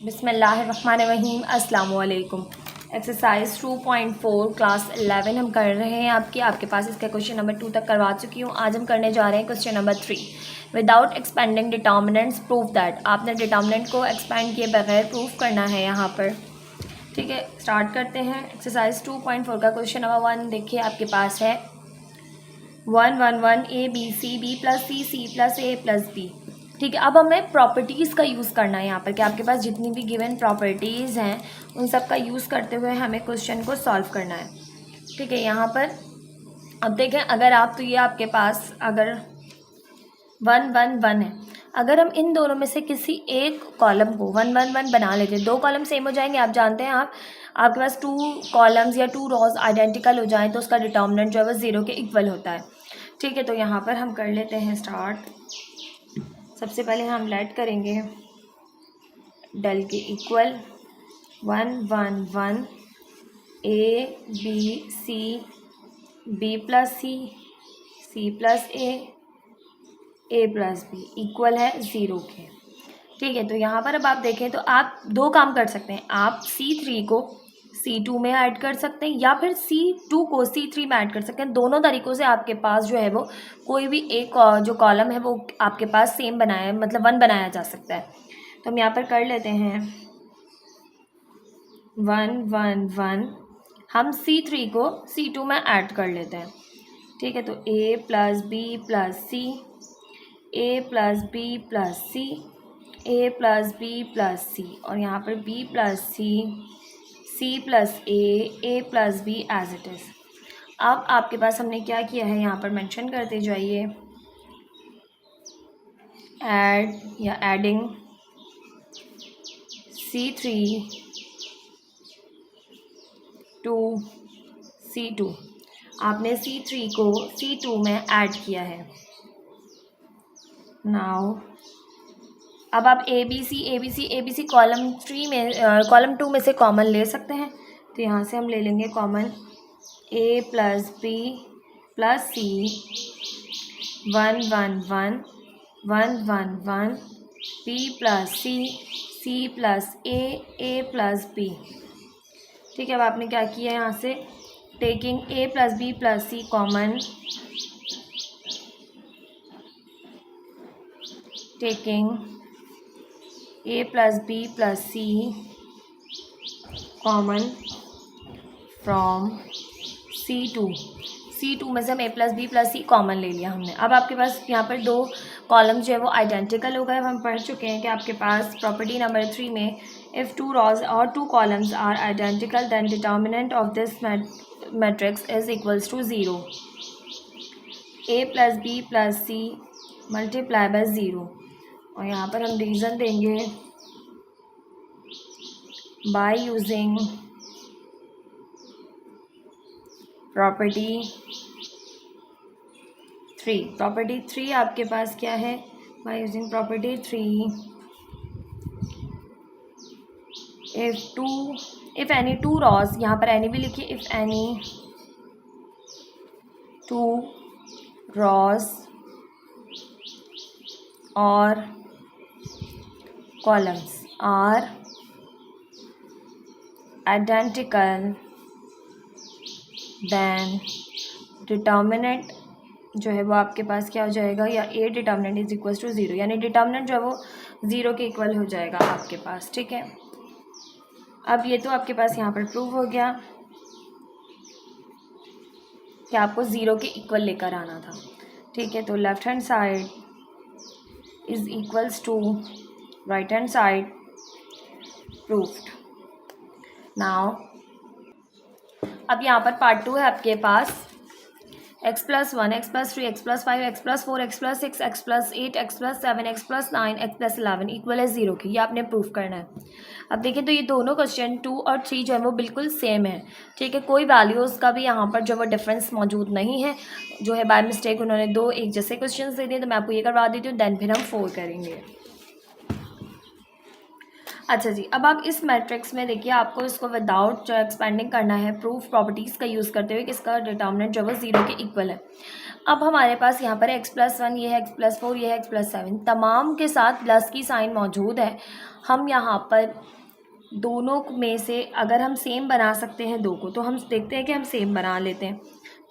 बिस्मिल्लाहिर्रहमानिर्रहीम अस्सलाम वालेकुम। एक्सरसाइज 2.4 क्लास 11 हम कर रहे हैं। आपके पास इसका क्वेश्चन नंबर 2 तक करवा चुकी हूँ। आज हम करने जा रहे हैं question number 3। Without expanding determinants proof that. आपने डिटर्मिनेंट को एक्सपेंड किए बगैर प्रूफ करना है यहाँ पर। ठीक है, स्टार्ट करते हैं। एक्सरसाइज 2.4 का क्वेश्चन नंबर 1 देखिए आपके पास है 1 1 1 A B C B plus C plus A plus B. ठीक है, अब हमें प्रॉपर्टीज़ का यूज़ करना है यहाँ पर कि आपके पास जितनी भी गिवन प्रॉपर्टीज़ हैं उन सब का यूज़ करते हुए हमें क्वेश्चन को सॉल्व करना है। ठीक है, यहाँ पर अब देखें, अगर आप तो ये आपके पास अगर 1 1 1 है, अगर हम इन दोनों में से किसी एक कॉलम को 1 1 1 बना लेते हैं, दो कॉलम सेम हो जाएंगे। आप जानते हैं आपके पास 2 कॉलम्स या 2 रॉज आइडेंटिकल हो जाएं तो उसका डिटर्मिनेंट जो है वो 0 के इक्वल होता है। ठीक है, तो यहाँ पर हम कर लेते हैं स्टार्ट। सबसे पहले हम लेट करेंगे डेल के equal 1 1 1 A B C B plus C plus A plus B equal है 0 के। ठीक है, तो यहाँ पर अब आप देखें तो आप दो काम कर सकते हैं। आप C3 को C2 में ऐड कर सकते हैं या फिर C2 को C3 में ऐड कर सकते हैं। दोनों तरीक़ों से आपके पास जो है वो कोई भी एक जो कॉलम है वो आपके पास सेम बनाया मतलब 1 बनाया जा सकता है। तो हम यहाँ पर कर लेते हैं 1 1 1, हम C3 को C2 में ऐड कर लेते हैं। ठीक है, तो A plus B plus C, A plus B plus C, A plus B plus C और यहाँ पर B plus C plus A plus B as it is. अब आपके पास हमने क्या किया है यहाँ पर मेंशन करते जाइए, ऐड या एडिंग C3 टू C2। आपने C3 को C2 में ऐड किया है। नाउ अब आप ए बी सी कॉलम 2 में से कॉमन ले सकते हैं। तो यहाँ से हम ले लेंगे common A plus B plus C 1 1 1 1 1 1 B plus C plus A plus B. ठीक है, अब आपने क्या किया यहाँ से taking A plus B plus C common, taking a plus B plus C common from C2 में से हम a plus B plus C common ले लिया हमने। अब आपके पास यहाँ पर दो कॉलम जो है वो आइडेंटिकल हो गए। हम पढ़ चुके हैं कि आपके पास प्रॉपर्टी नंबर 3 में इफ़ 2 रॉज और 2 columns are identical then determinant of this matrix is equals to 0। a plus B plus C multiply by 0 और यहाँ पर हम रीज़न देंगे बाय यूजिंग प्रॉपर्टी 3। प्रॉपर्टी 3 आपके पास क्या है, bye using property 3 if any 2 rows, यहाँ पर एनी भी लिखिए, इफ़ एनी 2 रॉज और columns are identical then determinant जो है वो आपके पास क्या हो जाएगा, या A determinant is equal to 0, यानी डिटर्मिनेंट जो है वो 0 के इक्वल हो जाएगा आपके पास। ठीक है, अब ये तो आपके पास यहाँ पर प्रूव हो गया कि आपको 0 के इक्वल लेकर आना था। ठीक है, तो left hand side is equals to right hand side proofed. Now अब यहाँ पर पार्ट 2 है आपके पास x plus 1 x plus 3 x plus 5 x plus 4 x plus 6 x plus 8 x plus 7 x plus 9 x plus 11 equal है 0 की। ये आपने प्रूफ करना है। अब देखिए तो ये दोनों क्वेश्चन 2 और 3 जो है वो बिल्कुल सेम है। ठीक है, कोई वैल्यूज़ का भी यहाँ पर जो वो डिफरेंस मौजूद नहीं है। जो है बाय मिस्टेक उन्होंने 2 एक जैसे क्वेश्चन दे दिए, तो मैं आपको ये करवा देती हूँ, देन फिर हम 4 करेंगे। अच्छा जी, अब आप इस मैट्रिक्स में देखिए, आपको इसको विदाउट जो एक्सपेंडिंग करना है प्रूफ प्रॉपर्टीज़ का यूज़ करते हुए कि इसका डिटर्मिनेंट जो वो 0 के इक्वल है। अब हमारे पास यहाँ पर x+1, ये है x+4, ये है x+7, तमाम के साथ प्लस की साइन मौजूद है। हम यहाँ पर दोनों में से अगर हम सेम बना सकते हैं दो को, तो हम देखते हैं कि हम सेम बना लेते हैं।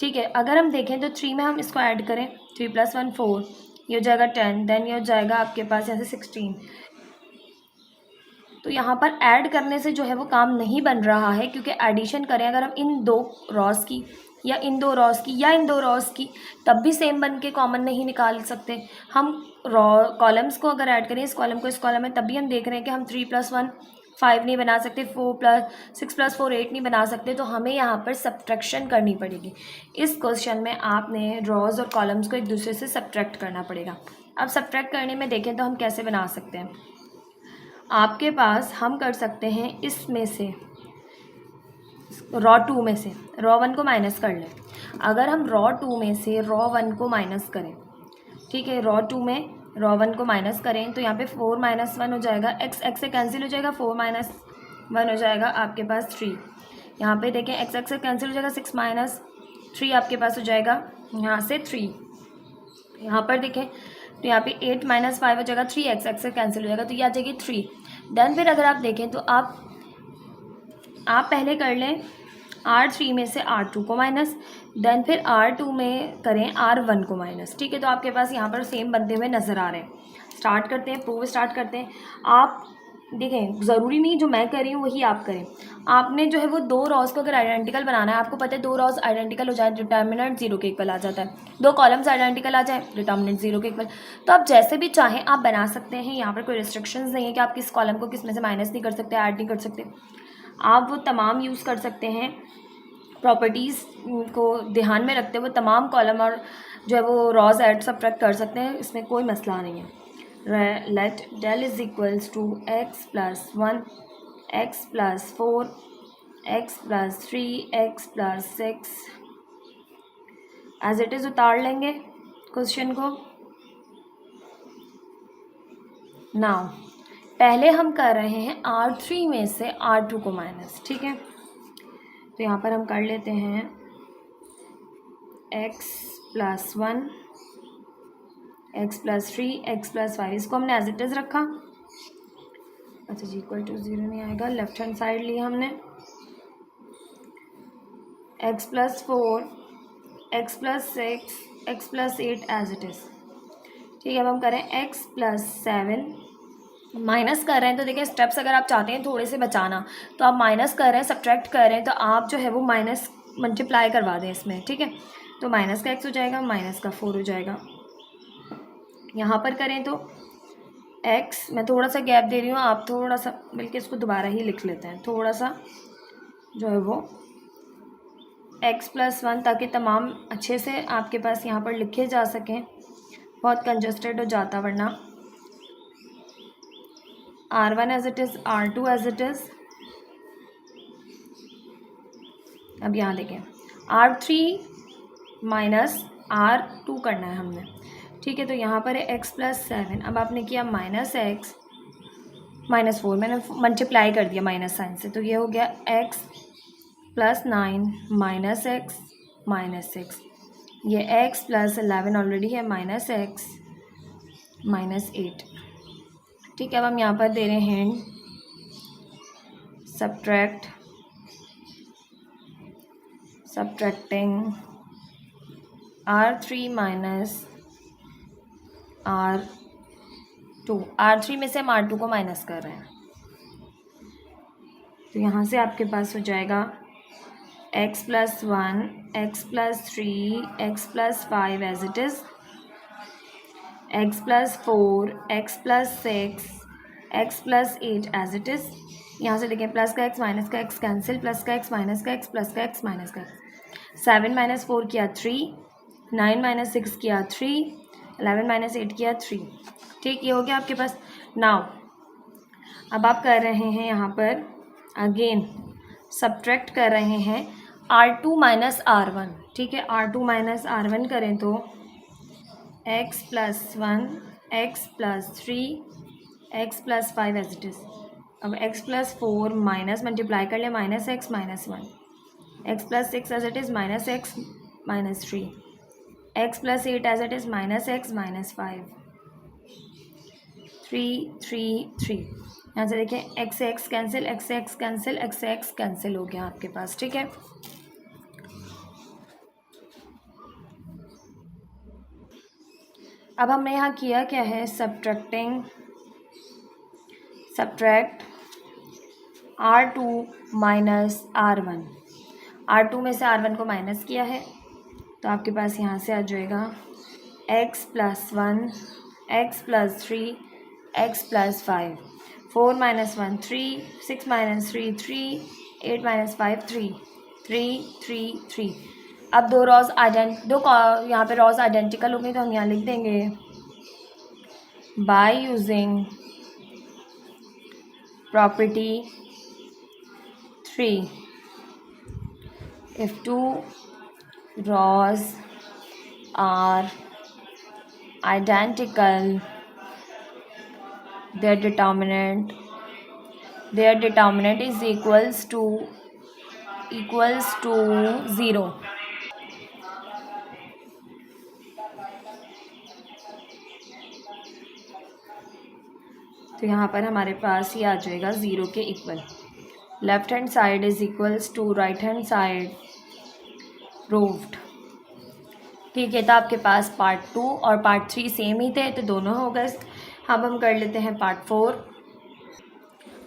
ठीक है, अगर हम देखें तो 3 में हम इसको ऐड करें, 3+1 4, ये हो जाएगा 10, देन ये हो जाएगा आपके पास यहाँ से 16। तो यहाँ पर ऐड करने से जो है वो काम नहीं बन रहा है, क्योंकि एडिशन करें अगर हम इन दो रॉस की या इन दो रॉस की या इन दो रॉस की, तब भी सेम बन के कॉमन नहीं निकाल सकते। हम कॉलम्स को अगर ऐड करें, इस कॉलम को इस कॉलम में, तब भी हम देख रहे हैं कि हम 3+1 5 नहीं बना सकते, 6+4 8 नहीं बना सकते। तो हमें यहाँ पर सब्ट्रैक्शन करनी पड़ेगी। इस क्वेश्चन में आपने रॉज और कॉलम्स को एक दूसरे से सब्ट्रैक्ट करना पड़ेगा। अब सब्ट्रैक्ट करने में देखें तो हम कैसे बना सकते हैं। आपके पास हम कर सकते हैं इसमें से रॉ 2 में से रॉ 1 को माइनस कर लें। अगर हम रॉ 2 में से रॉ 1 को माइनस करें, ठीक है, रॉ 2 में रॉ 1 को माइनस करें तो यहाँ पे 4 - 1 हो जाएगा, x से कैंसिल हो जाएगा, 4 - 1 हो जाएगा आपके पास 3। यहाँ पे देखें x से कैंसिल हो जाएगा, 6 - 3 आपके पास हो जाएगा यहाँ से 3। यहाँ पर देखें तो यहाँ पे 8 - 5 हो जाएगा 3x, से कैंसिल हो जाएगा तो ये आ जाएगी 3। देन फिर अगर आप देखें तो आप पहले कर लें R3 में से R2 को माइनस, देन फिर R2 में करें R1 को माइनस। ठीक है, तो आपके पास यहाँ पर सेम बनते हुए नज़र आ रहे हैं। स्टार्ट करते हैं, प्रूव स्टार्ट करते हैं। आप देखें, ज़रूरी नहीं जो मैं कर रही हूँ वही आप करें। आपने जो है वो दो रॉस को अगर आइडेंटिकल बनाना है, आपको पता है दो रॉस आइडेंटिकल हो जाए डिटर्मिनेंट 0 के इक्वल आ जाता है, दो कॉलम्स आइडेंटिकल आ जाए डिटर्मिनेंट 0 के इक्वल। तो आप जैसे भी चाहें आप बना सकते हैं। यहाँ पर कोई रिस्ट्रिक्शंस नहीं है कि आप किस कॉलम को किस में से माइनस नहीं कर सकते, ऐड नहीं कर सकते। आप वो तमाम यूज़ कर सकते हैं। प्रॉपर्टीज़ को ध्यान में रखते हुए तमाम कॉलम और जो है वो रॉज ऐड सब्ट्रैक्ट कर सकते हैं, इसमें कोई मसला नहीं है। Let del is equals to x+1 x+4 x+3 x+6 as it is उतार लेंगे क्वेश्चन को। नाउ पहले हम कर रहे हैं R3 में से R2 को माइनस। ठीक है, तो यहाँ पर हम कर लेते हैं x+1 x+3 x+5, इसको हमने एज इट इज़ रखा। अच्छा जी, इक्वल टू 0 नहीं आएगा, लेफ्ट हैंड साइड लिया हमने। x+4 x+6 x+8 as it is. ठीक है, अब हम करें x+7, माइनस कर रहे हैं तो देखिए स्टेप्स अगर आप चाहते हैं थोड़े से बचाना तो आप माइनस कर रहे हैं, सब्ट्रैक्ट कर रहे हैं, तो आप जो है वो माइनस मल्टीप्लाई करवा दें इसमें। ठीक है, तो माइनस का x हो जाएगा, माइनस का 4 हो जाएगा। यहाँ पर करें तो x, मैं थोड़ा सा गैप दे रही हूँ, आप थोड़ा सा मिलके इसको दोबारा ही लिख लेते हैं, थोड़ा सा जो है वो x+1, ताकि तमाम अच्छे से आपके पास यहाँ पर लिखे जा सकें, बहुत कंजस्टेड हो जाता वरना। R1 as it is, R2 as it is. अब यहाँ देखें R3 माइनस R2 करना है हमने। ठीक है, तो यहाँ पर है x+7, अब आपने किया -x -4, मैंने मल्टीप्लाई कर दिया माइनस साइन से, तो ये हो गया x+9 -x -6, ये x+11 ऑलरेडी है, -x -8। ठीक है, अब हम यहाँ पर दे रहे हैं subtracting R3 minus R2, R3 में से हम R2 को माइनस कर रहे हैं, तो यहाँ से आपके पास हो जाएगा x+1 x+3 x+5 as it is, x+4 x+6 x+8 as it is. यहाँ से देखें प्लस का x माइनस का x कैंसिल, प्लस का x माइनस का x प्लस का x माइनस का x। 7 - 4 किया 3, 9 - 6 किया 3, 11 - 8 किया 3। ठीक, ये हो गया आपके पास। नाउ अब आप कर रहे हैं यहाँ पर अगेन सब्ट्रैक्ट कर रहे हैं R2 माइनस R1। ठीक है, R2 माइनस R1 करें तो x+1 x+3 x+5 as it is. अब x प्लस 4 माइनस मल्टीप्लाई कर ले minus X minus 1, x plus 6 as it is minus X minus 3, x plus 8 as it is minus X minus 5, 3 3 3। यहाँ से देखें x से x cancel, x से x cancel, x से x cancel हो गया आपके पास, ठीक है। अब हमने यहाँ किया क्या है, subtract R2 minus R1, R2 में से R1 को माइनस किया है तो आपके पास यहाँ से आ जाएगा x plus 1, x plus 3, x plus 5, 4 minus 1 3, 6 minus 3 3, 8 minus 5 3, 3 3 3। अब दो यहाँ पे रॉज आइडेंटिकल हो गई तो हम यहाँ लिख देंगे bye using property 3 if two rows are identical their determinant is equals to 0। तो यहाँ पर हमारे पास ये आ जाएगा 0 के equal. Left hand side is equals to right hand side proved. ठीक है, तो आपके पास पार्ट 2 और पार्ट 3 सेम ही थे तो दोनों हो गए। अब हम कर लेते हैं पार्ट 4।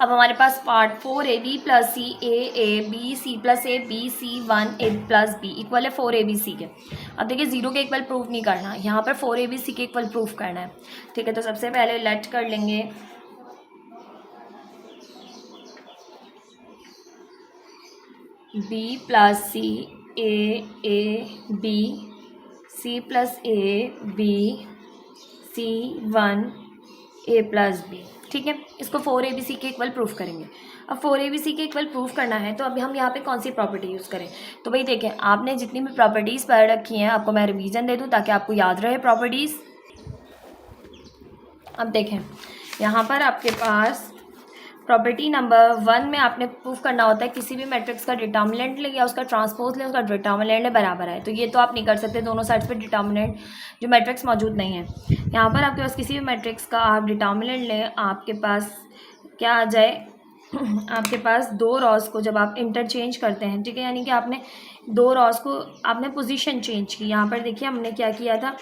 अब हमारे पास part 4 A B plus C A B C plus A B C 1 A plus B equal है 4 ए बी सी के। अब देखिए 0 के इक्वल प्रूफ नहीं करना, यहाँ पर 4 ए बी सी के इक्वल प्रूफ करना है। ठीक है, तो सबसे पहले लेट कर लेंगे b plus C A B C plus A B C 1 A plus B. ठीक है, इसको 4 ABC के इक्वल प्रूफ करेंगे। अब 4 ABC के इक्वल प्रूफ करना है तो अभी हम यहाँ पे कौन सी प्रॉपर्टी यूज़ करें। तो भाई देखें, आपने जितनी भी प्रॉपर्टीज़ पढ़ रखी हैं आपको मैं रिवीजन दे दूँ ताकि आपको याद रहे प्रॉपर्टीज़। अब देखें यहाँ पर आपके पास प्रॉपर्टी नंबर 1 में आपने प्रूफ करना होता है किसी भी मैट्रिक्स का डिटर्मिनेंट ले या उसका ट्रांसपोज ले, उसका डिटर्मिनेंट बराबर है। तो ये तो आप नहीं कर सकते, दोनों साइड्स पे डिटर्मिनेंट जो मैट्रिक्स मौजूद नहीं है। यहाँ पर आपके पास किसी भी मैट्रिक्स का आप डिटर्मिनेंट लें, आपके पास क्या आ जाए आपके पास दो रॉस को जब आप इंटरचेंज करते हैं, ठीक है, यानी कि आपने दो रॉस को आपने पोजीशन चेंज की। यहाँ पर देखिए हमने क्या किया था,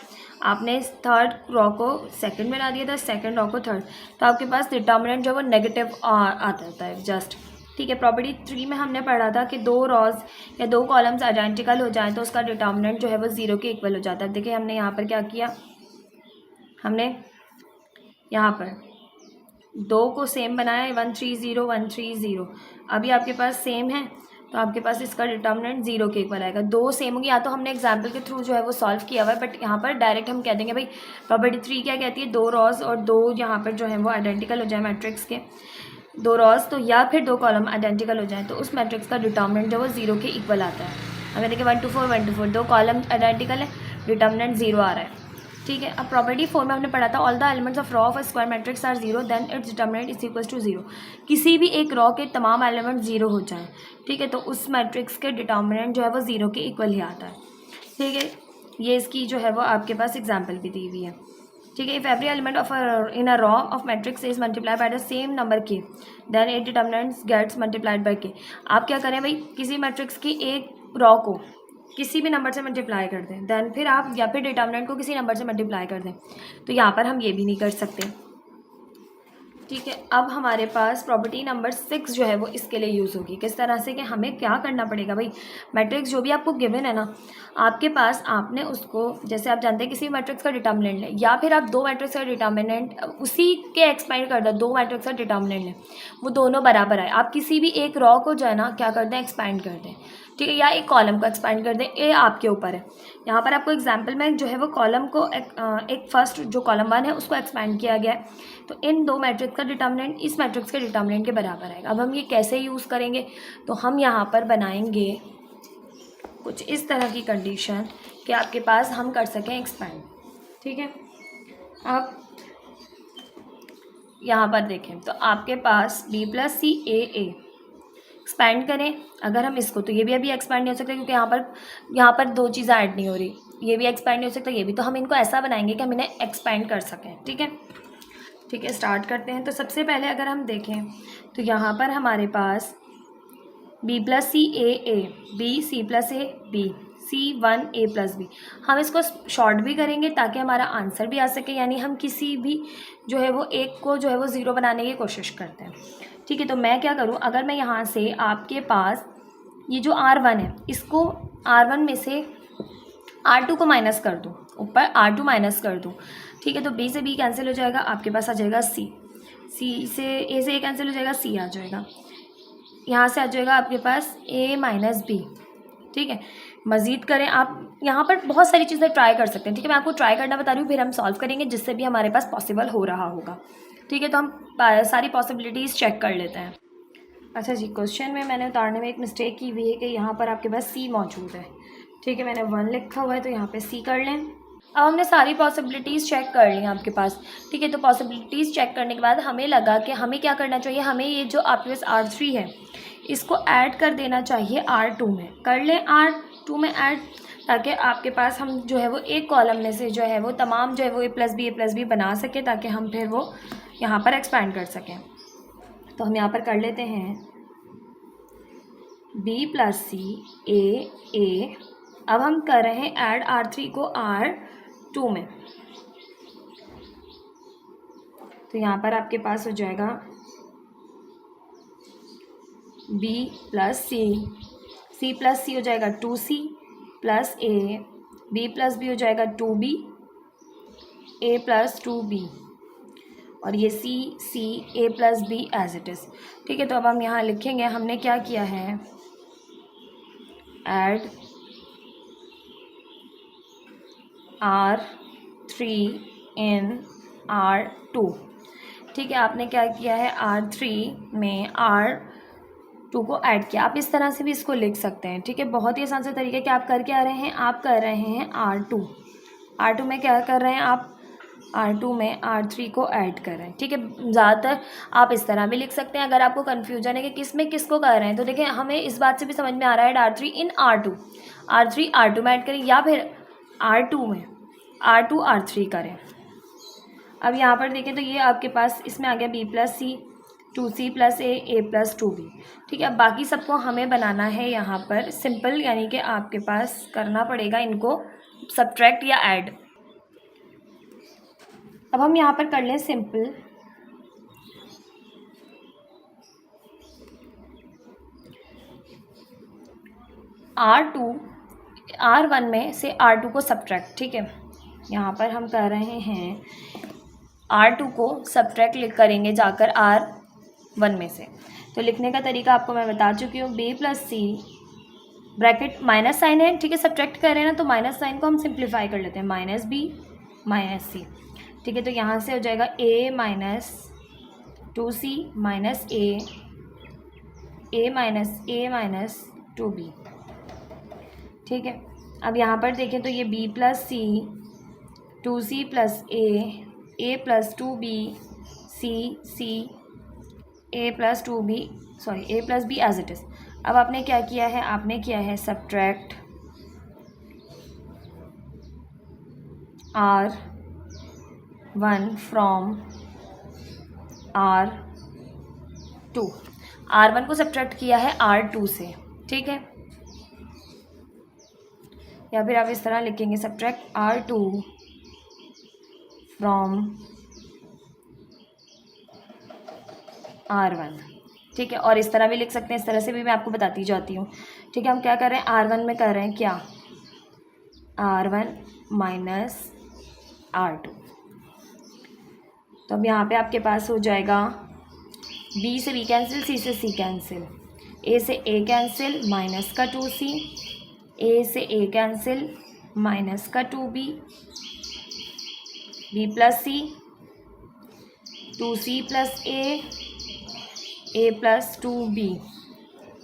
आपने थर्ड रॉ को सेकंड बना दिया था, सेकंड रॉ को थर्ड, तो आपके पास डिटर्मिनेंट जो है वो नेगेटिव आता है जस्ट। ठीक है, प्रॉपर्टी 3 में हमने पढ़ा था कि दो रॉज या दो कॉलम्स आइडेंटिकल हो जाएं तो उसका डिटर्मिनेंट जो है वो 0 के इक्वल हो जाता है। देखिए हमने यहाँ पर क्या किया, हमने यहाँ पर दो को सेम बनाया, 1 3 0 1 3 0। अभी आपके पास सेम है तो आपके पास इसका डिटर्मिनेंट 0 के इक्वल आएगा। दो सेम होगी, या तो हमने एग्जाम्पल के थ्रू जो है वो सॉल्व किया हुआ है, बट यहाँ पर डायरेक्ट हम कह देंगे भाई प्रॉपर्टी 3 क्या कहती है, दो रॉस और दो यहाँ पर जो है वो आइडेंटिकल हो जाए मैट्रिक्स के, दो रॉस तो या फिर दो कॉलम आइडेंटिकल हो जाए तो उस मैट्रिक्स का डिटर्मिनेंट जो वो 0 के इक्वल आता है। हमें देखिए 1 2 4 1 2 4 दो कॉलम आइडेंटिकल है, डिटर्मिनेंट 0 आ रहा है। ठीक है, अब प्रॉपर्टी 4 में हमने पढ़ा था all the elements of row of a square matrix are 0 then its determinant is equal to 0। किसी भी एक रॉ के तमाम एलिमेंट 0 हो जाएं, ठीक है, तो उस मैट्रिक्स के डिटर्मिनेंट जो है वो 0 के इक्वल ही आता है। ठीक है, ये इसकी जो है वो आपके पास एग्जाम्पल भी दी हुई है। ठीक है, if every element of in a row of matrix is multiply by the same number K then it determinants gets multiplied by K. आप क्या करें भाई, किसी मैट्रिक्स की एक रॉ को किसी भी नंबर से मल्टीप्लाई कर दें, देन फिर आप या फिर डिटर्मिनेंट को किसी नंबर से मल्टीप्लाई कर दें, तो यहाँ पर हम ये भी नहीं कर सकते। ठीक है, अब हमारे पास प्रॉपर्टी नंबर 6 जो है वो इसके लिए यूज़ होगी। किस तरह से कि हमें क्या करना पड़ेगा भाई, मैट्रिक्स जो भी आपको गिवन है ना, आपके पास आपने उसको, जैसे आप जानते हैं किसी मैट्रिक्स का डिटर्मिनेंट लें या फिर आप दो मैट्रिक्स का डिटर्मिनेंट उसी के एक्सपेंड कर दें, दो मैट्रिक्स का डिटर्मिनेंट लें, वो दोनों बराबर है। आप किसी भी एक रॉ को जो है ना क्या कर दें, एक्सपेंड कर दें, ठीक है, या एक कॉलम को एक्सपेंड कर दें, ये आपके ऊपर है। यहाँ पर आपको एग्जांपल में जो है वो कॉलम को एक फर्स्ट जो कॉलम 1 है उसको एक्सपेंड किया गया है, तो इन दो मैट्रिक्स का डिटर्मिनेंट इस मैट्रिक्स के डिटर्मिनेंट के बराबर आएगा। अब हम ये कैसे यूज़ करेंगे, तो हम यहाँ पर बनाएंगे कुछ इस तरह की कंडीशन कि आपके पास हम कर सकें एक्सपेंड। ठीक है, अब यहाँ पर देखें तो आपके पास b प्लस सी ए एक्सपैंड करें अगर हम इसको, तो ये भी अभी एक्सपैंड नहीं हो सकता क्योंकि यहाँ पर दो चीज़ें ऐड नहीं हो रही, ये भी एक्सपैंड नहीं हो सकता, ये भी। तो हम इनको ऐसा बनाएंगे कि हम इन्हें एक्सपैंड कर सकें। ठीक है, स्टार्ट करते हैं। तो सबसे पहले अगर हम देखें तो यहाँ पर हमारे पास b plus C A B C plus A B C1 a plus B, हम इसको शॉर्ट भी करेंगे ताकि हमारा आंसर भी आ सके, यानी हम किसी भी जो है वो एक को जो है वो ज़ीरो बनाने की कोशिश करते हैं। ठीक है, तो मैं क्या करूँ, अगर मैं यहाँ से आपके पास ये जो R1 है इसको R1 में से R2 को माइनस कर दूँ, ऊपर R2 माइनस कर दूँ। ठीक है, तो B से B कैंसिल हो जाएगा, आपके पास आ जाएगा C से A कैंसिल हो जाएगा, C आ जाएगा, यहाँ से आ जाएगा आपके पास A माइनस बी। ठीक है, मज़ीद करें आप, यहाँ पर बहुत सारी चीज़ें ट्राई कर सकते हैं। ठीक है, मैं आपको ट्राई करना बता रही हूँ, फिर हम सॉल्व करेंगे जिससे भी हमारे पास पॉसिबल हो रहा होगा। ठीक है, तो हम सारी पॉसिबिलिटीज़ चेक कर लेते हैं। अच्छा जी, क्वेश्चन में मैंने उतारने में एक मिस्टेक की हुई है कि यहाँ पर आपके पास C मौजूद है। ठीक है, मैंने 1 लिखा हुआ है तो यहाँ पर C कर लें। अब हमने सारी पॉसिबिलिटीज़ चेक कर ली आपके पास। ठीक है, तो पॉसिबिलिटीज़ चेक करने के बाद हमें लगा कि हमें क्या करना चाहिए, हमें ये जो आपके पास R3 है इसको ऐड कर देना चाहिए R2 में। कर लें R2 में ऐड, ताकि आपके पास हम जो है वो एक कॉलम में से जो है वो तमाम जो है वो a प्लस बी बना सके, ताकि हम फिर वो यहाँ पर एक्सपैंड कर सकें। तो हम यहाँ पर कर लेते हैं b प्लस सी ए। अब हम कर रहे हैं ऐड R3 को R2 में, तो यहाँ पर आपके पास हो जाएगा b plus C plus C हो जाएगा 2c plus a, b plus B हो जाएगा 2b, a प्लस 2b, और ये c a plus B as it is. ठीक है, तो अब हम यहाँ लिखेंगे हमने क्या किया है, ऐड R3 इन R2। ठीक है, आपने क्या किया है, R3 में R2 को ऐड किया। आप इस तरह से भी इसको लिख सकते हैं। ठीक है, बहुत ही आसान सा तरीका है कि आप कर क्या रहे हैं, आप कर रहे हैं R2 में क्या कर रहे हैं आप, R2 में R3 को ऐड कर रहे हैं। ठीक है, ज़्यादातर आप इस तरह भी लिख सकते हैं। अगर आपको कन्फ्यूजन है कि किस में किसको कर रहे हैं, तो देखिए हमें इस बात से भी समझ में आ रहा है R3 इन R2 R2 में ऐड करें, या फिर R2 में R2 R3 करें। अब यहाँ पर देखें तो ये आपके पास इसमें आ गया b plus C 2c plus A plus 2b। ठीक है, अब बाकी सबको हमें बनाना है यहाँ पर सिंपल, यानी कि आपके पास करना पड़ेगा इनको सब्ट्रैक्ट या ऐड। अब हम यहाँ पर कर लें सिंपल, R1 में से R2 को सब्ट्रैक्ट। ठीक है, यहाँ पर हम कर रहे हैं R2 को सब्ट्रैक्ट करेंगे जाकर R1 में से। तो लिखने का तरीका आपको मैं बता चुकी हूँ, b प्लस सी ब्रैकेट माइनस साइन है। ठीक है, सब्ट्रैक्ट कर रहे हैं ना, तो माइनस साइन को हम सिंप्लीफाई कर लेते हैं, माइनस बी माइनस सी। ठीक है, तो यहाँ से हो जाएगा a minus 2c minus a minus 2b। ठीक है, अब यहाँ पर देखें तो ये b plus C 2c plus a plus 2b c a plus 2b a plus b as it is. अब आपने क्या किया है, आपने किया है subtract R1 from R2, R1 को सब्ट्रैक्ट किया है R2 से। ठीक है, या फिर आप इस तरह लिखेंगे सब्ट्रैक्ट R2 फ्रॉम R1। ठीक है, और इस तरह भी लिख सकते हैं, इस तरह से भी मैं आपको बताती जाती हूँ। ठीक है, हम क्या कर रहे हैं, R1 में कर रहे हैं क्या, R1 माइनस R2। तो अब यहाँ पे आपके पास हो जाएगा B से B कैंसिल, C से C कैंसिल, A से A कैंसिल, माइनस का 2C, A से A कैंसिल, माइनस का 2B, B plus C 2C plus A plus 2B,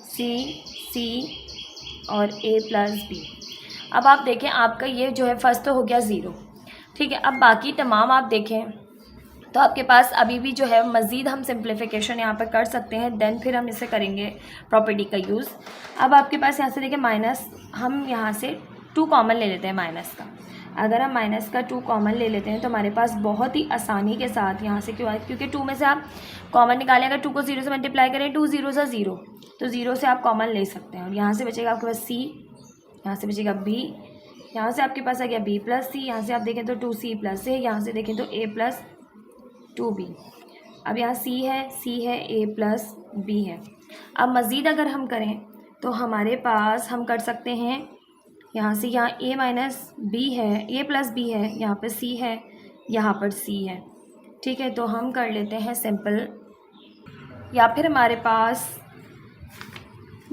C और A प्लस B। अब आप देखें आपका ये जो है फर्स्ट तो हो गया 0। ठीक है, अब बाकी तमाम आप देखें तो आपके पास अभी भी जो है मज़ीद हम सिंप्लीफिकेशन यहाँ पर कर सकते हैं, देन फिर हम इसे करेंगे प्रॉपर्टी का यूज़। अब आपके पास यहाँ से देखिए माइनस, हम यहाँ से 2 कॉमन ले लेते हैं माइनस का। अगर हम माइनस का 2 कॉमन ले लेते हैं तो हमारे पास बहुत ही आसानी के साथ यहाँ से क्यों आए, क्योंकि 2 में से आप कॉमन निकालें, अगर 2 को 0 से मल्टीप्लाई करें 2 0 से 0, तो 0 से आप कॉमन ले सकते हैं। और यहाँ से बचेगा आपके पास c, यहाँ से बचेगा b, यहाँ से आपके पास आ गया b प्लस c, यहाँ से आप देखें तो 2c प्लस a, यहाँ से देखें तो a प्लस 2b। अब यहाँ c है a प्लस b है। अब मज़ीद अगर हम करें तो हमारे पास हम कर सकते हैं यहाँ से, यहाँ a माइनस b है, a प्लस b है, यहाँ पर c है, यहाँ पर c है। ठीक है, तो हम कर लेते हैं सिंपल, या फिर हमारे पास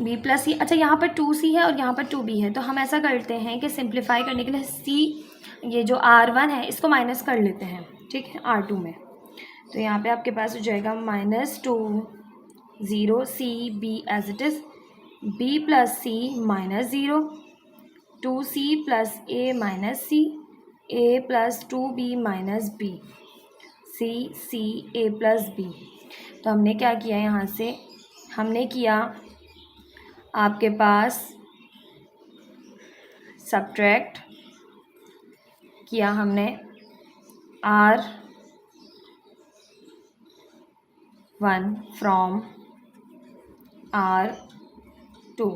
b प्लस c, अच्छा यहाँ पर 2c है और यहाँ पर 2b है, तो हम ऐसा करते हैं कि सिंप्लीफाई करने के लिए c, ये जो r1 है इसको माइनस कर लेते हैं, ठीक है, r2 में। तो यहाँ पे आपके पास हो जाएगा -2 0 c b as it is, b plus c minus 0 2c plus a minus c, a plus 2b minus b, c a plus b। तो हमने क्या किया यहाँ से, हमने किया आपके पास सब्ट्रैक्ट किया हमने r1 फ्रॉम r2,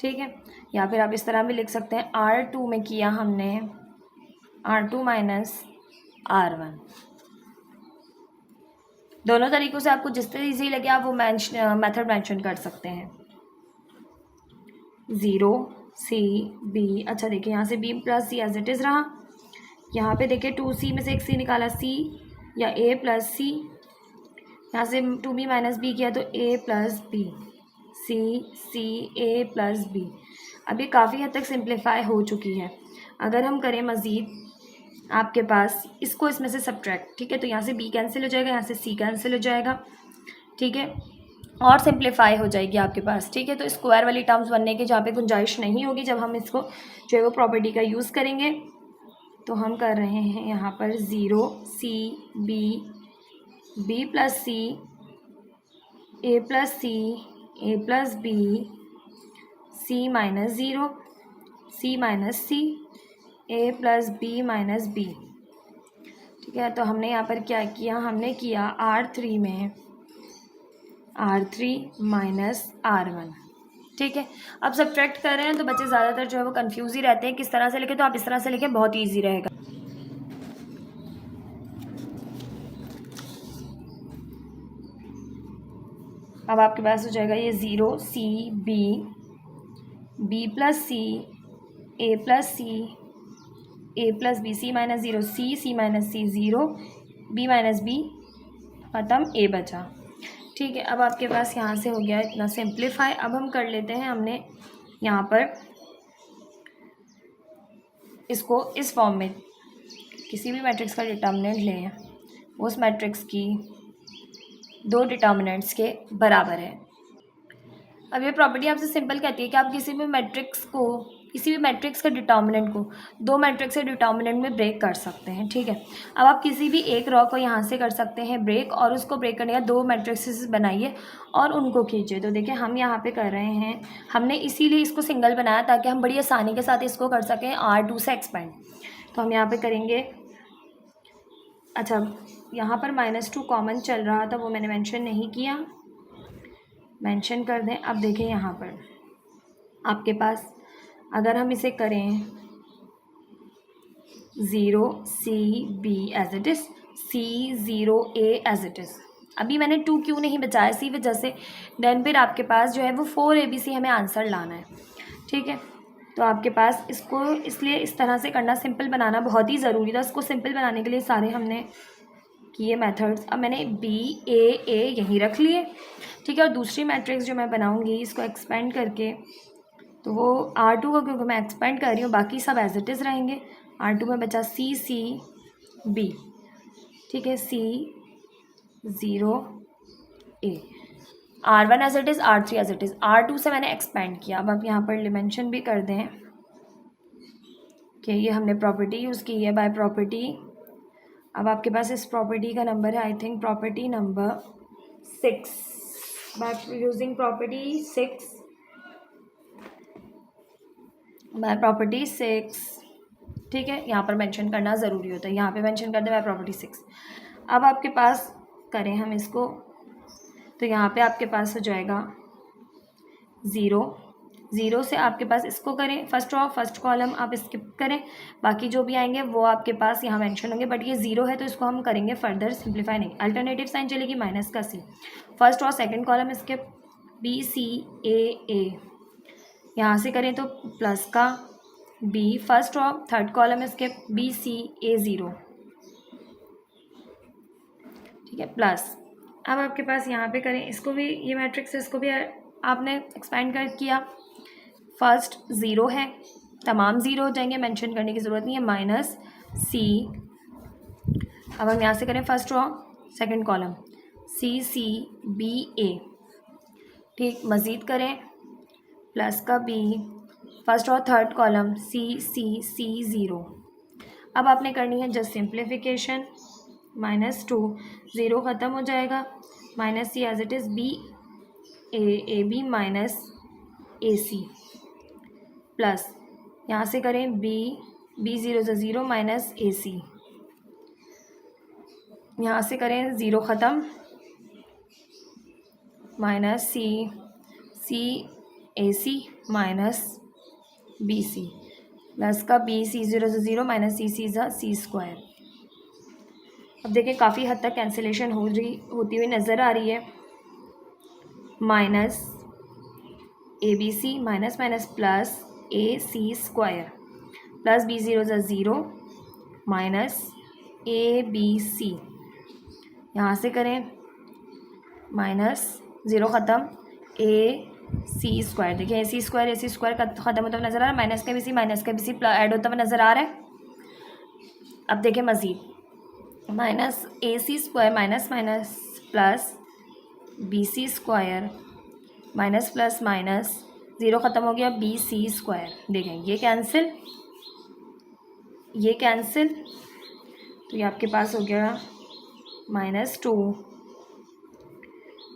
ठीक है। या फिर आप इस तरह भी लिख सकते हैं, r2 में किया हमने r2 माइनस r1। दोनों तरीक़ों से आपको जिस तरह ईजी लगे आप वो मेथड मेंशन कर सकते हैं। 0 c b, अच्छा देखिए यहाँ से b plus c as it is रहा, यहाँ पे देखिए 2c में से एक c निकाला, c या a प्लस c, यहाँ से 2b माइनस b किया तो a plus b, c a plus b। अभी काफ़ी हद तक सिंप्लीफाई हो चुकी है। अगर हम करें मज़ीद आपके पास इसको इसमें से सब्ट्रैक्ट, ठीक है, तो यहाँ से b कैंसिल हो जाएगा, यहाँ से c कैंसिल हो जाएगा, ठीक है, और सिंप्लीफाई हो जाएगी आपके पास, ठीक है। तो स्क्वायर वाली टर्म्स बनने की जहाँ पे गुंजाइश नहीं होगी, जब हम इसको जो है वो प्रॉपर्टी का यूज़ करेंगे। तो हम कर रहे हैं यहाँ पर 0 c b plus c, a plus c, a plus b, c minus 0, c minus c, a plus b minus b, ठीक है। तो हमने यहाँ पर क्या किया, हमने किया r3 में r3 माइनस r1, ठीक है। अब सब्ट्रैक्ट कर रहे हैं तो बच्चे ज़्यादातर जो है वो कंफ्यूज ही रहते हैं किस तरह से लिखे, तो आप इस तरह से लिखें, बहुत ईजी रहेगा। अब आपके पास हो जाएगा ये 0 c b plus c, a plus c, a plus b, c minus 0 c minus c 0, b minus b ख़त्म, a बचा, ठीक है। अब आपके पास यहाँ से हो गया इतना सिंप्लीफाई। अब हम कर लेते हैं, हमने यहाँ पर इसको इस फॉर्म में, किसी भी मैट्रिक्स का डिटर्मिनेंट लें, उस मैट्रिक्स की 2 डिटर्मिनेंट्स के बराबर है। अब ये प्रॉपर्टी आपसे सिंपल कहती है कि आप किसी भी मैट्रिक्स का डिटर्मिनेंट को 2 मैट्रिक्स के डिटर्मिनेंट में ब्रेक कर सकते हैं, ठीक है। अब आप किसी भी एक रॉ को यहाँ से कर सकते हैं ब्रेक, और उसको ब्रेक करने का 2 मैट्रिक्सेस बनाइए और उनको खींचिए। तो देखिए हम यहाँ पे कर रहे हैं, हमने इसीलिए इसको सिंगल बनाया ताकि हम बड़ी आसानी के साथ इसको कर सकें R2 से एक्सपेंड। तो हम यहाँ पर करेंगे, अच्छा यहाँ पर -2 कॉमन चल रहा था, वो मैंने मेंशन नहीं किया, मेंशन कर दें। अब देखें यहाँ पर आपके पास अगर हम इसे करें 0 c b as it is, c 0 a as it is. अभी मैंने 2 क्यों नहीं बचाया, इसी वजह से। देन फिर आपके पास जो है वो 4 ABC हमें आंसर लाना है, ठीक है। तो आपके पास इसको इसलिए इस तरह से करना, सिंपल बनाना बहुत ही ज़रूरी था। इसको सिंपल बनाने के लिए सारे हमने किए मेथड्स। अब मैंने b a यहीं रख लिए, ठीक है। और दूसरी मैट्रिक्स जो मैं बनाऊंगी इसको एक्सपेंड करके, तो वो R2 को क्योंकि मैं एक्सपेंड कर रही हूँ, बाकी सब एज इट इज़ रहेंगे। R2 में बचा c b, ठीक है, c 0 a, R1 as it is, R3 as it is, R2 से मैंने एक्सपेंड किया। अब आप यहाँ पर मेंशन भी कर दें कि ये हमने प्रॉपर्टी यूज़ की है, बाय प्रॉपर्टी अब आपके पास इस प्रॉपर्टी का नंबर है, I think property number 6, by using property 6, by property 6, ठीक है, यहाँ पर मेंशन करना ज़रूरी होता है, यहाँ पे मेंशन कर दे बाय प्रॉपर्टी 6। अब आपके पास करें हम इसको, तो यहाँ पे आपके पास हो जाएगा 0, 0 से आपके पास इसको करें फर्स्ट रो, फर्स्ट कॉलम आप स्किप करें, बाकी जो भी आएंगे वो आपके पास यहाँ मेंशन होंगे, बट ये 0 है तो इसको हम करेंगे फर्दर सिंप्लीफाई नहीं, अल्टरनेटिव साइन चलेगी माइनस का C, first row second column skip, B C A, यहाँ से करें तो प्लस का B, first row third column skip, B C A 0, ठीक है, प्लस। अब आपके पास यहाँ पे करें इसको भी, ये मैट्रिक्स है इसको भी आपने एक्सपेंड कर किया, फर्स्ट 0 है, तमाम 0 हो जाएंगे, मेंशन करने की ज़रूरत नहीं है, माइनस सी। अब हम यहाँ से करें first row second column, C C B A, ठीक, मज़ीद करें प्लस का B, first row third column C C C 0। अब आपने करनी है जस्ट सिंप्लीफिकेशन, -2, 0 ख़त्म हो जाएगा, minus C as it is B A B minus A C, plus यहाँ से करें बी 0 से 0 माइनस ए सी, यहाँ से करें 0 ख़त्म, माइनस सी ए सी माइनस बी सी, प्लस का बी सी 0 से 0 माइनस सी सी स्क्वायर। अब देखिए काफ़ी हद तक कैंसिलेशन होती हुई नज़र आ रही है, minus A B C minus minus plus A C square, plus B 0 से 0 माइनस ए बी सी, यहाँ से करें माइनस 0 ख़त्म, ए सी स्क्वायर, देखिए ए सी स्क्वायर ख़त्म होता हुआ नज़र आ रहा है, माइनस का भी सी ऐड होता हुआ नज़र आ रहा है। अब देखिए मज़ीद minus A C square minus minus plus B C square minus plus minus 0 ख़त्म हो गया, बी सी स्क्वायर, देखें ये कैंसिल, तो ये आपके पास हो गया -2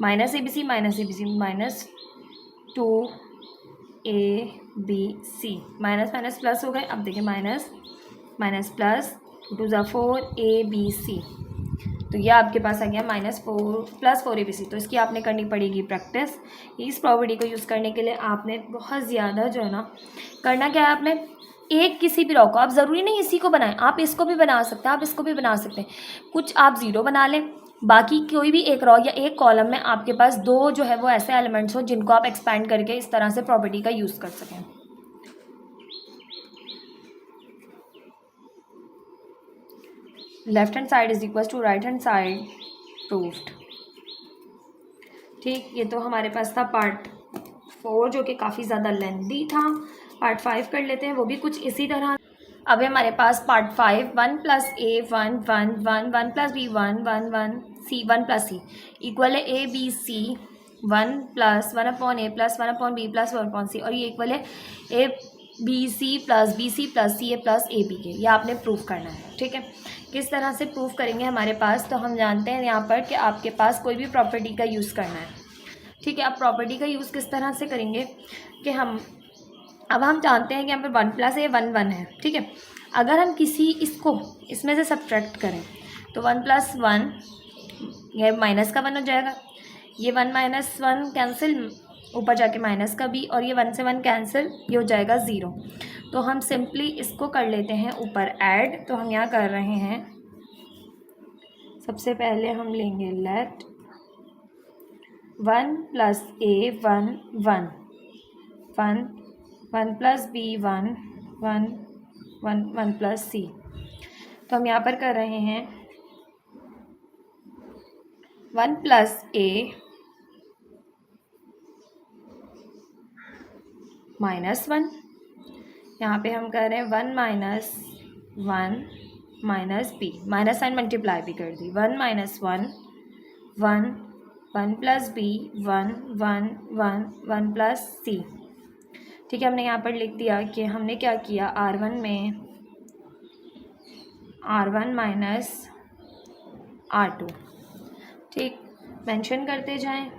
minus A B C minus 2 A B C, minus minus plus हो गए। अब देखिए minus plus 2 + 4 A B C, तो यह आपके पास आ गया -4 + 4 ABC। तो इसकी आपने करनी पड़ेगी प्रैक्टिस। इस प्रॉपर्टी को यूज़ करने के लिए आपने बहुत ज़्यादा जो है ना करना क्या है, आपने एक किसी भी रॉ को, आप ज़रूरी नहीं इसी को बनाएं, आप इसको भी बना सकते हैं, आप इसको भी बना सकते हैं, कुछ आप 0 बना लें, बाकी कोई भी एक रॉ या एक कॉलम में आपके पास 2 जो है वो ऐसे एलिमेंट्स हो जिनको आप एक्सपैंड करके इस तरह से प्रॉपर्टी का यूज़ कर सकें। Left hand side is equal to right hand side proved. ठीक, ये तो हमारे पास था पार्ट 4 जो कि काफ़ी ज़्यादा लेंथी था। पार्ट 5 कर लेते हैं, वो भी कुछ इसी तरह। अब हमारे पास part 5, 1 + a 1 1 1 1 + b 1 1 1 c 1 + c equal है a b c 1 + 1/a + 1/b + 1/c, और ये इक्वल है a b c + b c + c a + a b के। ये आपने प्रूफ करना है। ठीक है, किस तरह से प्रूफ करेंगे हमारे पास, तो हम जानते हैं यहाँ पर कि आपके पास कोई भी प्रॉपर्टी का यूज़ करना है। ठीक है, आप प्रॉपर्टी का यूज़ किस तरह से करेंगे कि हम जानते हैं कि यहाँ पर 1 + a 1 1 है। ठीक है, अगर हम इसको इसमें से सब्ट्रैक्ट करें तो 1 + 1 ये माइनस का 1 हो जाएगा, ये 1 - 1 कैंसिल, ऊपर जाके माइनस का b, और ये 1 से 1 कैंसिल, ये हो जाएगा 0। तो हम सिंपली इसको कर लेते हैं ऊपर ऐड। तो हम यहाँ कर रहे हैं, सबसे पहले हम लेंगे लेट 1 + a 1 1 1 1 + b 1 1 1 1 + c। तो हम यहाँ पर कर रहे हैं 1 + a -1, यहाँ पे हम कर रहे हैं 1 - 1 - b, माइनस साइन मल्टीप्लाई भी कर दी, 1 - 1 1 1 + b 1 1 1 1 + c। ठीक है, हमने यहाँ पर लिख दिया कि हमने क्या किया, R1 में R1 - R2। ठीक, मेंशन करते जाएं।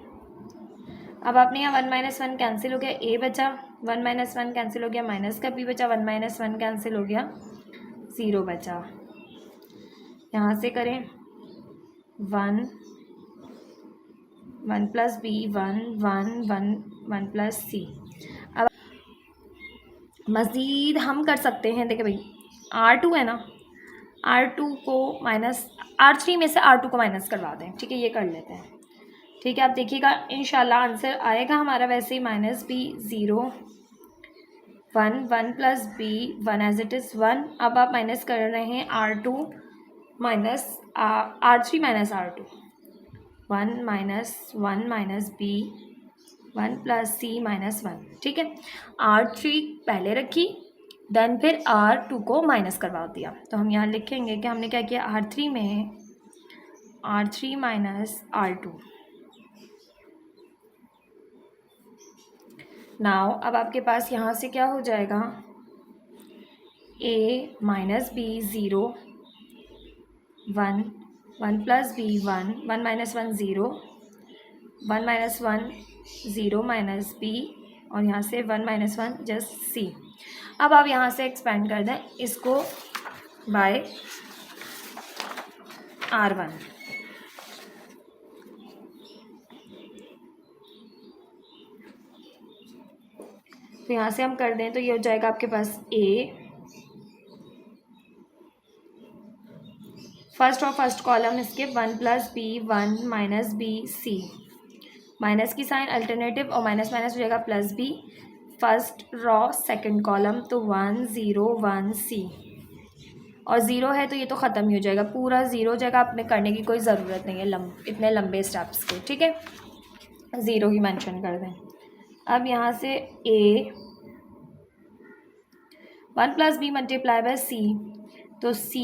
अब आपने यहाँ 1 - 1 कैंसिल हो गया, ए बचा, 1 - 1 कैंसिल हो गया, माइनस का बी बचा, 1 - 1 कैंसिल हो गया, 0 बचा। यहाँ से करें 1 1 + b 1 1 1 1 + c। अब मज़ीद हम कर सकते हैं, देखिए भाई R2 है ना, R2 को माइनस, R3 में से R2 को माइनस करवा दें। ठीक है, ये कर लेते हैं। ठीक है, आप देखिएगा इंशाल्लाह आंसर आएगा हमारा वैसे ही -b 0 1 1 + b 1 as it is 1। अब आप माइनस कर रहे हैं R2 minus R3 minus R2, 1 - 1 - b 1 + c -1। ठीक है, R3 पहले रखी, देन फिर R2 को माइनस करवा दिया। तो हम यहाँ लिखेंगे कि हमने क्या किया, R3 में R3 माइनस R2। नाउ अब आपके पास यहाँ से क्या हो जाएगा, a - b 0 1 1 + b 1 1 - 1 0 1 - 1 0 -b और यहाँ से 1 - 1 जस्ट c। अब आप यहाँ से एक्सपेंड कर दें इसको बाय R1। तो यहाँ से हम कर दें तो ये हो जाएगा आपके पास a, फर्स्ट और फर्स्ट कॉलम इसके 1 + b 1 - b c, माइनस की साइन अल्टरनेटिव और माइनस माइनस हो जाएगा +b, first raw second column, तो 1 0 1 c और 0 है तो ये तो ख़त्म ही हो जाएगा, पूरा 0 हो जाएगा। आपने करने की कोई ज़रूरत नहीं है इतने लंबे स्टेप्स के। ठीक है, 0 ही मेंशन कर दें। अब यहाँ से a 1 + b multiply by c, तो c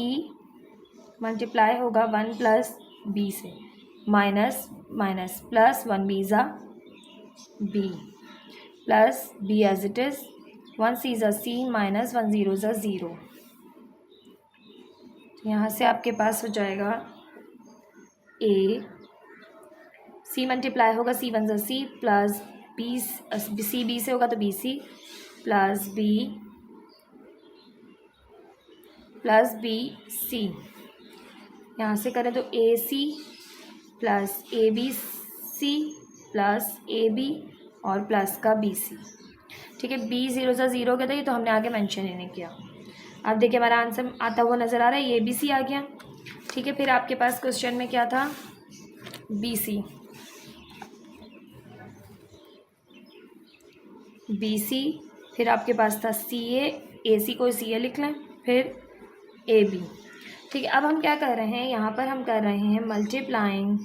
मल्टीप्लाई होगा 1 + b से, माइनस माइनस प्लस 1 b ज़ा b plus b as it is 1 c ज़ा c माइनस 1 0 ज़ा 0। यहाँ से आपके पास हो जाएगा a, c मल्टीप्लाई होगा c 1 ज़ा c plus b, c b से होगा तो b c plus b c। यहाँ से करें तो A C plus A B C plus A B और प्लस का बी सी। ठीक है, b 0 ज़ा 0 कहता है, ये तो हमने आगे मेंशन ही नहीं किया। अब देखिए हमारा आंसर आता हुआ नज़र आ रहा है, ये बी सी आ गया। ठीक है, फिर आपके पास क्वेश्चन में क्या था, बी सी फिर आपके पास था सी ए सी को सी ए लिख लें, फिर ए बी। ठीक है, अब हम क्या कर रहे हैं, यहाँ पर हम कर रहे हैं multiplying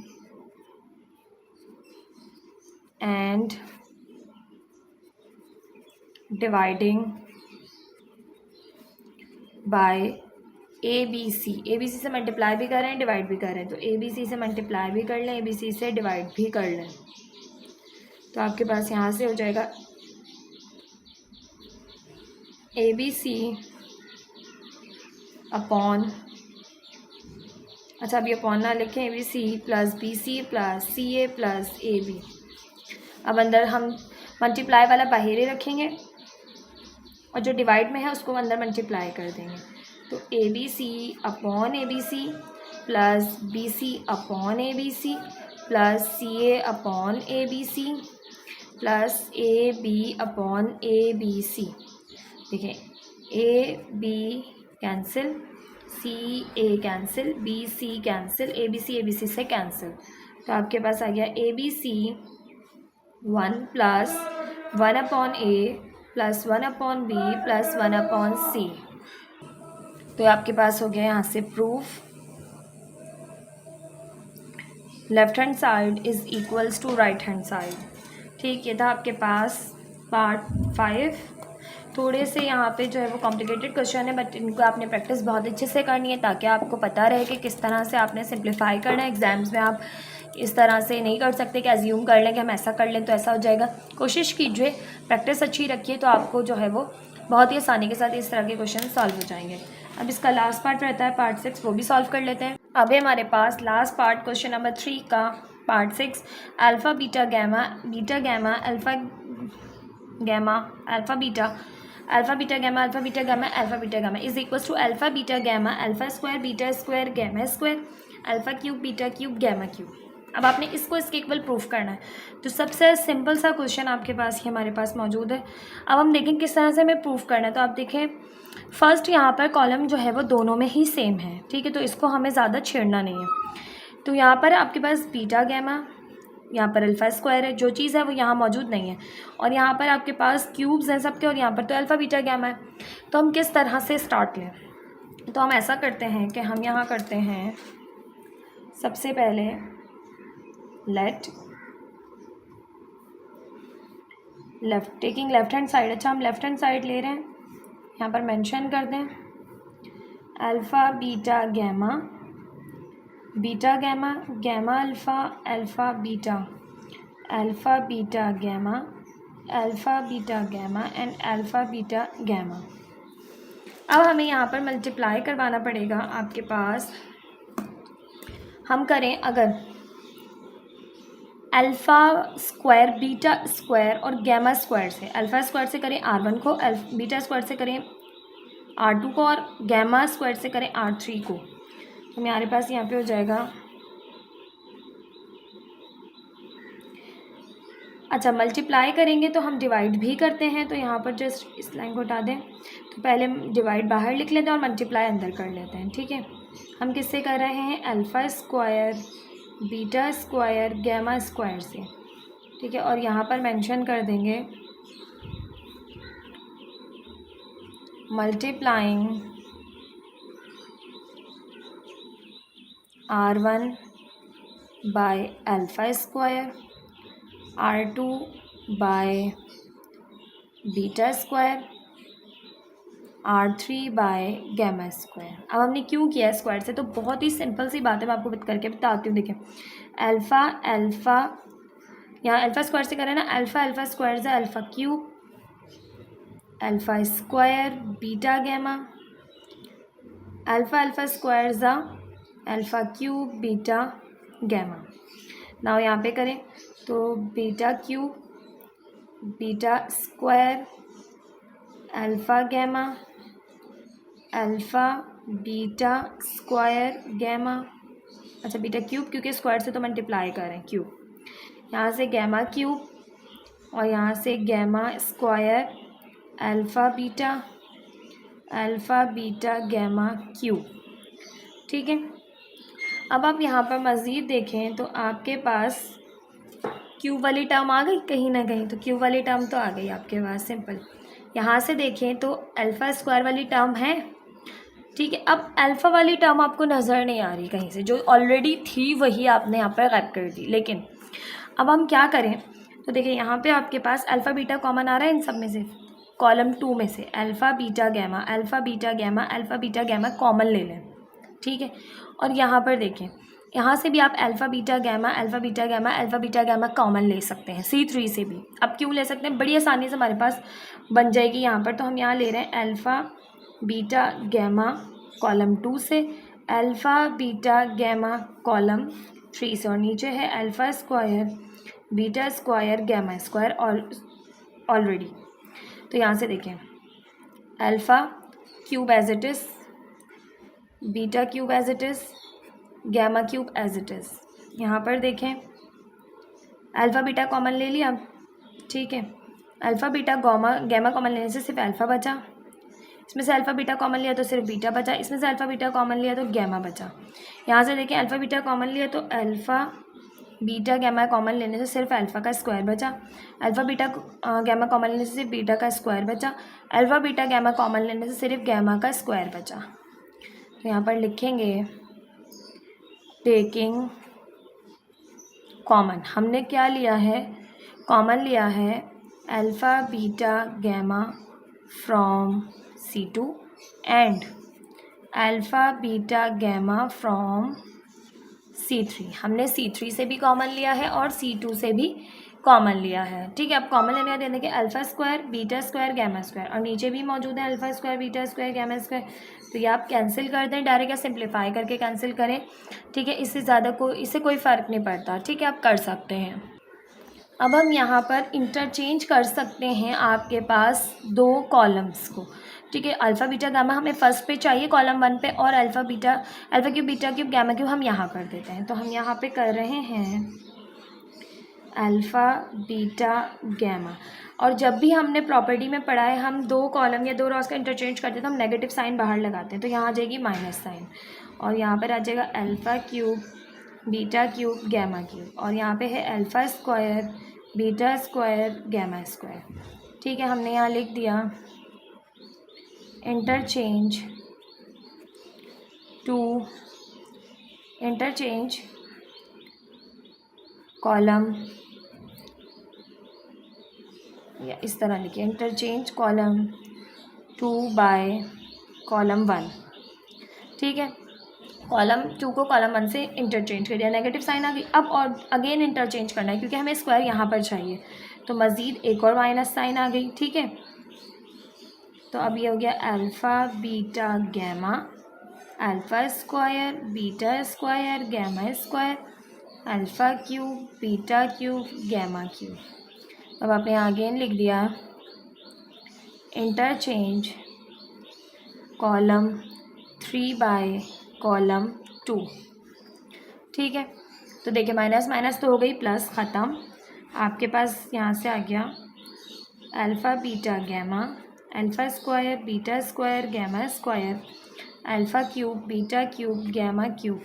and dividing by A B C से मल्टीप्लाई भी कर रहे हैं, डिवाइड भी कर रहे हैं, तो ए बी सी से मल्टीप्लाई भी कर लें, ए बी सी से डिवाइड भी कर लें। तो आपके पास यहाँ से हो जाएगा ए बी सी अपॉन, अच्छा अभी अपॉन ना लिखें, A B C plus B C plus C A plus A B. अब अंदर हम मल्टीप्लाई वाला बाहर ही रखेंगे और जो डिवाइड में है उसको अंदर मल्टीप्लाई कर देंगे। तो A B C upon A B C plus B C upon A B C plus C A upon A B C plus A B upon A B C. देखिए A B cancel, C A cancel, B C cancel, A B C से cancel. तो आपके पास आ गया A B C 1 + 1 upon A plus 1 upon B plus 1 upon C. तो आपके पास हो गया यहाँ से proof, left hand side is equals to right hand side. ठीक, ये था आपके पास पार्ट 5। थोड़े से यहाँ पे जो है वो कॉम्प्लिकेटेड क्वेश्चन है, बट इनको आपने प्रैक्टिस बहुत अच्छे से करनी है ताकि आपको पता रहे कि किस तरह से आपने सिंप्लीफाई करना है। एग्ज़ाम्स में आप इस तरह से नहीं कर सकते कि अज्यूम कर लें कि हम ऐसा कर लें तो ऐसा हो जाएगा। कोशिश कीजिए, प्रैक्टिस अच्छी रखिए, तो आपको जो है वो बहुत ही आसानी के साथ इस तरह के क्वेश्चन सॉल्व हो जाएंगे। अब इसका लास्ट पार्ट रहता है पार्ट 6, वो भी सॉल्व कर लेते हैं। अभी हमारे पास लास्ट पार्ट क्वेश्चन नंबर 3 का part 6 alpha beta gamma alpha gamma alpha beta gamma is equals to alpha beta gamma alpha square beta square gamma square alpha cube beta cube gamma cube. अब आपने इसको इसके equal proof करना है। तो सबसे simple सा क्वेश्चन आपके पास ही हमारे पास मौजूद है। अब हम देखें किस तरह से हमें प्रूफ करना है। तो आप देखें फर्स्ट यहाँ पर कॉलम जो है वो दोनों में ही सेम है, ठीक है, तो इसको हमें ज़्यादा छेड़ना नहीं है। तो यहाँ पर आपके पास बीटा गैमा, यहाँ पर अल्फ़ा स्क्वायर है, जो चीज़ है वो यहाँ मौजूद नहीं है, और यहाँ पर आपके पास क्यूब्स हैं सबके, और यहाँ पर तो अल्फ़ा बीटा गैमा है। तो हम किस तरह से स्टार्ट लें? तो हम ऐसा करते हैं कि हम यहाँ करते हैं सबसे पहले left taking left hand side. अच्छा, हम लेफ्ट हैंड साइड ले रहे हैं, यहाँ पर मेंशन कर दें alpha beta gamma gamma alpha beta gamma and alpha beta gamma. अब हमें यहाँ पर मल्टीप्लाई करवाना पड़ेगा आपके पास। हम करें अगर अल्फ़ा स्क्वायर बीटा स्क्वायर और गैमा स्क्वायर से, अल्फ़ा स्क्वायर से करें R1 को, बीटा स्क्वायर से करें R2 को, और गैमा स्क्वायर से करें R3 को, तो हमारे पास यहाँ पे हो जाएगा। अच्छा, मल्टीप्लाई करेंगे तो हम डिवाइड भी करते हैं, तो यहाँ पर जस्ट इस लाइन को हटा दें। तो पहले डिवाइड बाहर लिख लेते हैं और मल्टीप्लाई अंदर कर लेते हैं, ठीक है। हम किससे कर रहे हैं? Alpha square beta square gamma square से, ठीक है, और यहाँ पर मेंशन कर देंगे multiplying R1 by alpha square, R2 by beta square, R3 by gamma square. अब हमने क्यों किया है स्क्वायर से? तो बहुत ही सिंपल सी बात है, मैं आपको करके बताती हूँ। देखिए अल्फ़ा यहाँ अल्फ़ा स्क्वायर से करें ना, अल्फ़ा स्क्वायर से alpha cube, alpha square beta gamma, alpha square ज़ा alpha cube beta gamma. Now यहाँ पे करें तो beta cube beta square alpha gamma alpha beta square gamma. अच्छा, बीटा क्यूब क्योंकि स्क्वायर से तो मल्टीप्लाई करें क्यूब, यहाँ से गैमा क्यूब और यहाँ से gamma square alpha beta gamma cube, ठीक है। अब आप यहाँ पर मज़ीद देखें तो आपके पास क्यूब वाली टर्म आ गई कहीं ना कहीं, तो क्यूब वाली टर्म तो आ गई आपके पास सिंपल। यहाँ से देखें तो अल्फ़ा स्क्वायर वाली टर्म है, ठीक है। अब अल्फ़ा वाली टर्म आपको नज़र नहीं आ रही कहीं से, जो ऑलरेडी थी वही आपने यहाँ पर गायब कर दी। लेकिन अब हम क्या करें? तो देखिए यहाँ पे आपके पास अल्फ़ा बीटा कॉमन आ रहा है इन सब में से, कॉलम 2 में से अल्फ़ा बीटा गैमा कॉमन ले लें, ठीक है। और यहाँ पर देखें, यहाँ से भी आप अल्फ़ा बीटा गैमा कॉमन ले सकते हैं, C3 से भी। अब क्यों ले सकते हैं? बड़ी आसानी से हमारे पास बन जाएगी यहाँ पर। तो हम यहाँ ले रहे हैं अल्फ़ा बीटा गैमा कॉलम 2 से, अल्फ़ा बीटा गैमा कॉलम 3 से, और नीचे है alpha square beta square gamma square already. तो यहाँ से देखें alpha cube as it is, beta cube as it is, gamma cube as it is. यहाँ पर देखें अल्फ़ा बीटा कॉमन ले लिया, ठीक है। अल्फ़ा बीटा गैमा कॉमन लेने से सिर्फ अल्फ़ा बचा, इसमें से अल्फ़ा बीटा कॉमन लिया तो सिर्फ बीटा बचा, इसमें से अल्फ़ा बीटा कॉमन लिया तो गैमा बचा। यहाँ से देखें अल्फ़ा बीटा कॉमन लिया तो अल्फ़ा बीटा गैमा कॉमन लेने से सिर्फ अल्फ़ा का स्क्वायर बचा, अल्फ़ा बीटा गैमा कॉमन लेने से सिर्फ बीटा का स्क्वायर बचा, अल्फ़ा बीटा गैमा कॉमन लेने से सिर्फ गैमा का स्क्वायर बचा। तो यहाँ पर लिखेंगे टेकिंग कॉमन, हमने क्या लिया है? कॉमन लिया है alpha beta gamma from C2 and alpha beta gamma from C3। हमने C3 से भी कॉमन लिया है और C2 से भी कॉमन लिया है, ठीक है। अब कॉमन लेने का दे देंगे alpha square beta square gamma square, और नीचे भी मौजूद है alpha square beta square gamma square, तो ये आप कैंसिल कर दें डायरेक्ट या सिंप्लीफाई करके कैंसिल करें, ठीक है। इससे कोई फ़र्क नहीं पड़ता, ठीक है, आप कर सकते हैं। अब हम यहाँ पर इंटरचेंज कर सकते हैं आपके पास दो कॉलम्स को, ठीक है। अल्फ़ा बीटा गामा हमें फर्स्ट पे चाहिए कॉलम 1 पे, और alpha cube beta cube gamma cube हम यहाँ कर देते हैं। तो हम यहाँ पे कर रहे हैं अल्फ़ा बीटा गामा, और जब भी हमने प्रॉपर्टी में पढ़ा है हम दो कॉलम या दो रॉस का इंटरचेंज करते हैं तो हम नेगेटिव साइन बाहर लगाते हैं, तो यहाँ आ जाएगी माइनस साइन, और यहाँ पर आ जाएगा alpha cube beta cube gamma cube, और यहाँ पे है alpha square beta square gamma square, ठीक है। हमने यहाँ लिख दिया इंटरचेंज कॉलम, या इस तरह लिखिए इंटरचेंज कॉलम 2 बाय कॉलम 1, ठीक है। कॉलम 2 को कॉलम 1 से इंटरचेंज कर दिया, नेगेटिव साइन आ गई। अब और अगेन इंटरचेंज करना है क्योंकि हमें स्क्वायर यहाँ पर चाहिए, तो मज़ीद एक और माइनस साइन आ गई, ठीक है। तो अब ये हो गया alpha beta gamma, alpha square beta square gamma square, alpha cube beta cube gamma cube. अब आपने यहाँ अगेन लिख दिया इंटरचेंज कॉलम 3 बाय कॉलम 2, ठीक है। तो देखिए माइनस माइनस तो हो गई, प्लस ख़त्म, आपके पास यहाँ से आ गया alpha beta gamma, alpha square beta square gamma square, alpha cube beta cube gamma cube.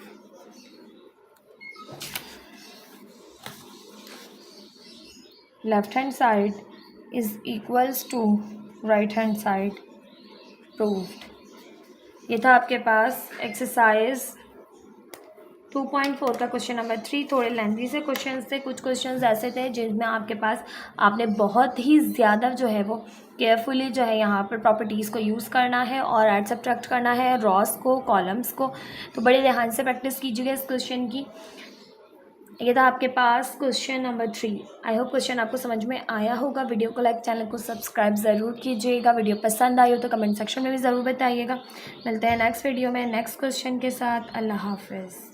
Left hand side is equals to right hand side, proved. ये था आपके पास एक्सरसाइज 2.4 का क्वेश्चन नंबर 3। थोड़े लेंथी से क्वेश्चन थे, कुछ क्वेश्चंस ऐसे थे जिनमें आपके पास आपने बहुत ही ज़्यादा जो है वो केयरफुली जो है यहाँ पर प्रॉपर्टीज़ को यूज़ करना है और ऐड सब्ट्रैक्ट करना है रॉस को कॉलम्स को, तो बड़े ध्यान से प्रैक्टिस कीजिएगा इस क्वेश्चन की। ये था आपके पास question number 3। I hope question आपको समझ में आया होगा। वीडियो को लाइक, चैनल को सब्सक्राइब ज़रूर कीजिएगा। वीडियो पसंद आई हो तो कमेंट सेक्शन में भी ज़रूर बताइएगा। मिलते हैं नेक्स्ट वीडियो में नेक्स्ट क्वेश्चन के साथ। अल्लाह हाफ़िज़।